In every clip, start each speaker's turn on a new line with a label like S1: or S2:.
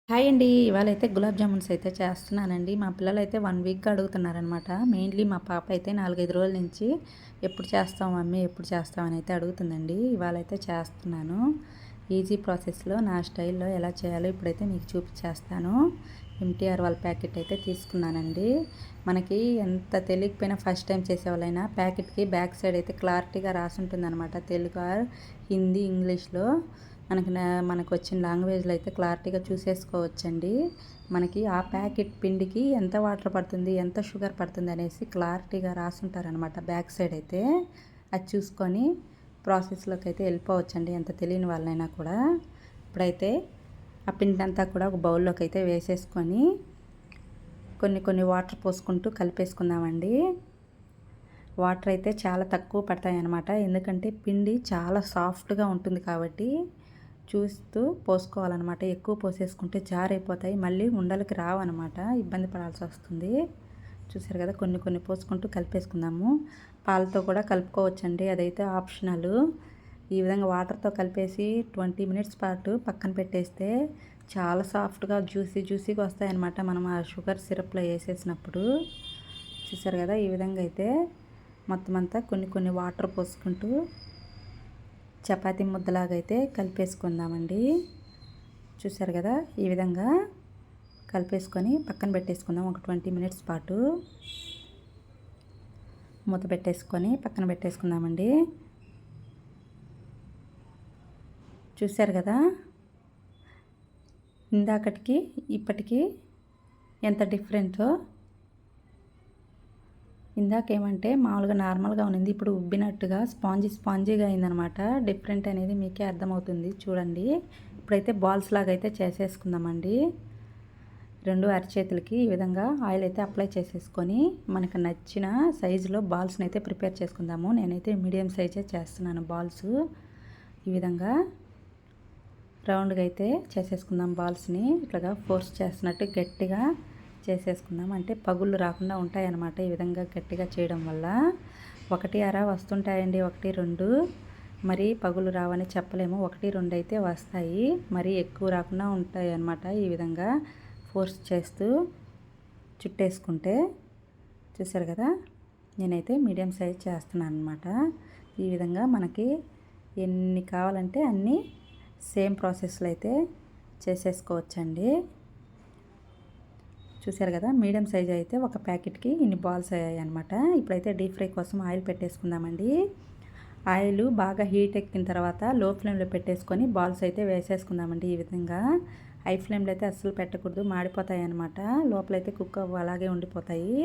S1: Hi అండి. ఇవాళైతే గులాబ్ జామున్స్ అయితే చేస్తున్నానండి. మా పిల్లలైతే 1 వీక్‌గా అడుగుతున్నారనమాట. మెయిన్‌లీ మా పాప అయితే 4, 5 రోజుల నుంచి ఎప్పుడు చేస్తావు మమ్మీ? ఎప్పుడు చేస్తావు? అని అయితే అడుగుతుందండి. ఇవాళైతే చేస్తున్నాను. ఈజీ ప్రాసెస్‌లో నా స్టైల్‌లో ఎలా చేయాలో ఇప్పుడైతే మీకు చూపించేస్తాను. ఎంటీఆర్ వాళ్ళ ప్యాకెట్ అయితే తీసుకున్నానండి. మనకి ఎంత తెలియకపోయినా ఫస్ట్ టైం చేసేవాళ్ళైనా ప్యాకెట్‌కి బ్యాక్ సైడ్ అయితే క్లారిటీగా రాసుంటుందనమాట. తెలుగు ఆర్ హిందీ, ఇంగ్లీష్‌లో మనకొచ్చిన లాంగ్వేజ్‌లో అయితే క్లారిటీగా చూసేసుకోవచ్చండి. మనకి ఆ ప్యాకెట్ పిండికి ఎంత వాటర్ పడుతుంది, ఎంత షుగర్ పడుతుంది అనేసి క్లారిటీగా రాసుంటారనమాట బ్యాక్ సైడ్ అయితే. అది చూసుకొని ప్రాసెస్‌లోకి అయితే వెళ్ళిపోవచ్చండి ఎంత తెలియని వాళ్ళైనా కూడా. ఇప్పుడైతే ఆ పిండంతా కూడా ఒక బౌల్లోకి అయితే వేసేసుకొని కొన్ని కొన్ని వాటర్ పోసుకుంటూ కలిపేసుకుందామండి. వాటర్ అయితే చాలా తక్కువ పడతాయన్నమాట. ఎందుకంటే పిండి చాలా సాఫ్ట్‌గా ఉంటుంది కాబట్టి చూస్తూ పోసుకోవాలన్నమాట. ఎక్కువ పోసేసుకుంటే జారైపోతాయి. మళ్ళీ ఉండలకి రావన్నమాట. ఇబ్బంది పడాల్సొస్తుంది. చూసారు కదా! కొన్ని కొన్ని పోసుకుంటూ కలిపేసుకుందాము. పాలతో కూడా కలుపుకోవచ్చండి. అదైతే ఆప్షనలు. ఈ విధంగా వాటర్‌తో కలిపేసి 20 మినిట్స్ పాటు పక్కన పెట్టేస్తే చాలా సాఫ్ట్‌గా జ్యూసీగా వస్తాయన్నమాట. మనం ఆ షుగర్ సిరప్‌లో ఏసేసినప్పుడు. చూసారు కదా! ఈ విధంగా అయితే మొత్తం అంతా కొన్ని కొన్ని వాటర్ పోసుకుంటూ చపాతీ ముద్దలాగా అయితే కలిపేసుకుందామండి. చూసారు కదా! ఈ విధంగా కలిపేసుకొని పక్కన పెట్టేసుకుందాం ఒక 20 మినిట్స్ పాటు. మూత పెట్టేసుకొని పక్కన పెట్టేసుకుందామండి. చూసారు కదా! ఇందాకటికి ఇప్పటికి ఎంత డిఫరెంటో. ఇందాకేమంటే మామూలుగా నార్మల్‌గా ఉన్నింది. ఇప్పుడు ఉబ్బినట్టుగా స్పాంజీగా అయిందనమాట. డిఫరెంట్ అనేది మీకే అర్థమవుతుంది చూడండి. ఇప్పుడైతే బాల్స్ లాగా అయితే చేసేసుకుందామండి. 2 అరచేతులకి ఈ విధంగా ఆయిల్ అయితే అప్లై చేసేసుకొని మనకు నచ్చిన సైజులో బాల్స్‌ని అయితే ప్రిపేర్ చేసుకుందాము. నేనైతే మీడియం సైజే చేస్తున్నాను బాల్స్. ఈ విధంగా రౌండ్‌గా అయితే చేసేసుకుందాం బాల్స్‌ని. ఇట్లాగా ఫోర్స్ చేస్తున్నట్టు గట్టిగా చేసేసుకుందాం. అంటే పగుళ్ళు రాకుండా ఉంటాయన్నమాట ఈ విధంగా గట్టిగా చేయడం వల్ల. ఒకటి అర వస్తుంటాయండి. 1, 2 మరి పగులు రావని చెప్పలేము. 1, 2 అయితే వస్తాయి. మరి ఎక్కువ రాకుండా ఉంటాయన్నమాట ఈ విధంగా ఫోర్స్ చేస్తూ చుట్టేసుకుంటే. చూసారు కదా! నేనైతే మీడియం సైజ్ చేస్తున్నాను అనమాట. ఈ విధంగా మనకి ఎన్ని కావాలంటే అన్నీ సేమ్ ప్రాసెస్లో అయితే చేసేసుకోవచ్చండి. చూసారు కదా! మీడియం సైజ్ అయితే ఒక ప్యాకెట్‌కి ఇన్ని బాల్స్ అయ్యాయన్నమాట. ఇప్పుడైతే డీప్ ఫ్రై కోసం ఆయిల్ పెట్టేసుకుందామండి. ఆయిల్ బాగా హీట్ ఎక్కిన తర్వాత లో ఫ్లేమ్‌లో పెట్టేసుకొని బాల్స్ అయితే వేసేసుకుందామండి ఈ విధంగా. హై ఫ్లేమ్‌లో అయితే అస్సలు పెట్టకూడదు, మాడిపోతాయన్నమాట. లోపలైతే కుక్ అలాగే ఉండిపోతాయి.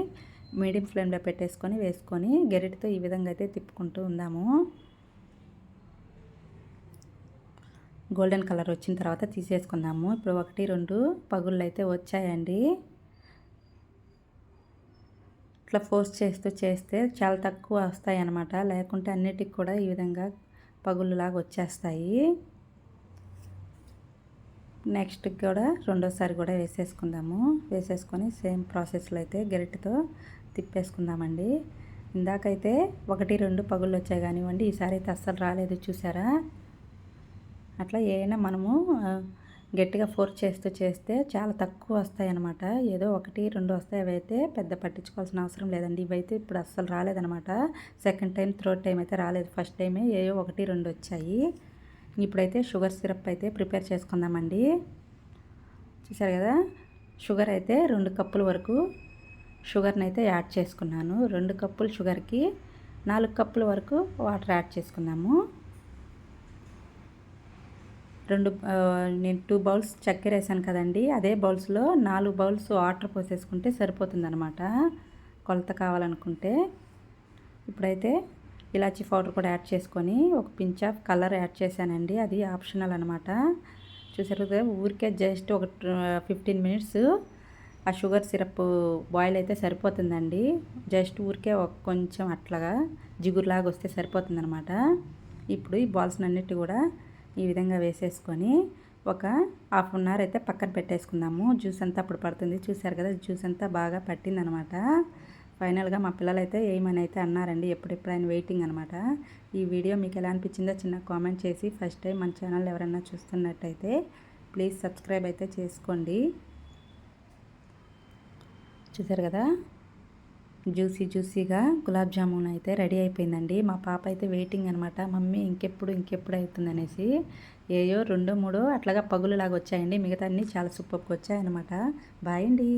S1: మీడియం ఫ్లేమ్‌లో పెట్టేసుకొని వేసుకొని గరిటెతో ఈ విధంగా అయితే తిప్పుకుంటూ ఉందాము. గోల్డెన్ కలర్ వచ్చిన తర్వాత తీసేసుకుందాము. ఇప్పుడు 1, 2 పగుళ్ళు అయితే వచ్చాయండి. ఇట్లా ఫోర్స్ చేస్తే చాలా తక్కువ వస్తాయన్నమాట. లేకుంటే అన్నిటికి కూడా ఈ విధంగా పగుళ్ళులాగా వచ్చేస్తాయి. నెక్స్ట్ కూడా రెండోసారి కూడా వేసేసుకుందాము. వేసేసుకొని సేమ్ ప్రాసెస్లో అయితే గరిటెతో తిప్పేసుకుందామండి. ఇందాకైతే 1, 2 పగుళ్ళు వచ్చాయి కానివ్వండి. ఈసారి అయితే అస్సలు రాలేదు చూసారా. అట్లా ఏమైనా మనము గట్టిగా ఫోర్స్ చేస్తే చాలా తక్కువ వస్తాయన్నమాట. ఏదో 1, 2 వస్తాయి. అవైతే పెద్ద పట్టించుకోవాల్సిన అవసరం లేదండి. ఇవైతే ఇప్పుడు అస్సలు రాలేదన్నమాట. సెకండ్ టైం, థర్డ్ టైం అయితే రాలేదు. ఫస్ట్ టైమే ఏవో 1, 2 వచ్చాయి. ఇప్పుడైతే షుగర్ సిరప్ అయితే ప్రిపేర్ చేసుకుందామండి. చూసారు కదా! షుగర్ అయితే 2 కప్పుల వరకు షుగర్ని అయితే యాడ్ చేసుకున్నాను. 2 కప్పులు షుగర్కి 4 కప్పుల వరకు వాటర్ యాడ్ చేసుకుందాము. నేను 2 బౌల్స్ చక్కెర వేసాను కదండి. అదే బౌల్స్లో 4 బౌల్స్ వాటర్ పోసేసుకుంటే సరిపోతుందన్నమాట కొలత కావాలనుకుంటే. ఇప్పుడైతే ఇలాచీ పౌడర్ కూడా యాడ్ చేసుకొని ఒక పించ్ ఆఫ్ కలర్ యాడ్ చేశానండి. అది ఆప్షనల్ అనమాట. చూసారు కదా! ఊరికే జస్ట్ ఒక 15 మినిట్స్ ఆ షుగర్ సిరప్ బాయిల్ అయితే సరిపోతుందండి. జస్ట్ ఊరికే కొంచెం అట్లాగా జిగురులాగా వస్తే సరిపోతుందనమాట. ఇప్పుడు ఈ బాల్స్ అన్నిటి కూడా ఈ విధంగా వేసేసుకొని ఒక హాఫ్ అన్ అవర్ అయితే పక్కన పెట్టేసుకుందాము. జ్యూస్ అంతా అప్పుడు పడుతుంది. చూసారు కదా! జ్యూస్ అంతా బాగా పట్టిందనమాట. ఫైనల్గా మా పిల్లలు అయితే ఏమని అయితే అన్నారండి. ఎప్పుడెప్పుడు ఆయన వెయిటింగ్ అనమాట. ఈ వీడియో మీకు ఎలా అనిపించిందో చిన్న కామెంట్ చేసి ఫస్ట్ టైం మన ఛానల్ ఎవరైనా చూస్తున్నట్టయితే ప్లీజ్ సబ్స్క్రైబ్ అయితే చేసుకోండి. చూసారు కదా, జ్యూసీగా గులాబ్ జామున్ అయితే రెడీ అయిపోయిందండి. మా పాప అయితే వెయిటింగ్ అనమాట, మమ్మీ ఇంకెప్పుడు అవుతుంది అనేసి. ఏయో 2, 3 అట్లాగా పగులులాగా వచ్చాయండి, మిగతా అన్నీ చాలా సూపర్గా వచ్చాయన్నమాట. బాయ్ అండి.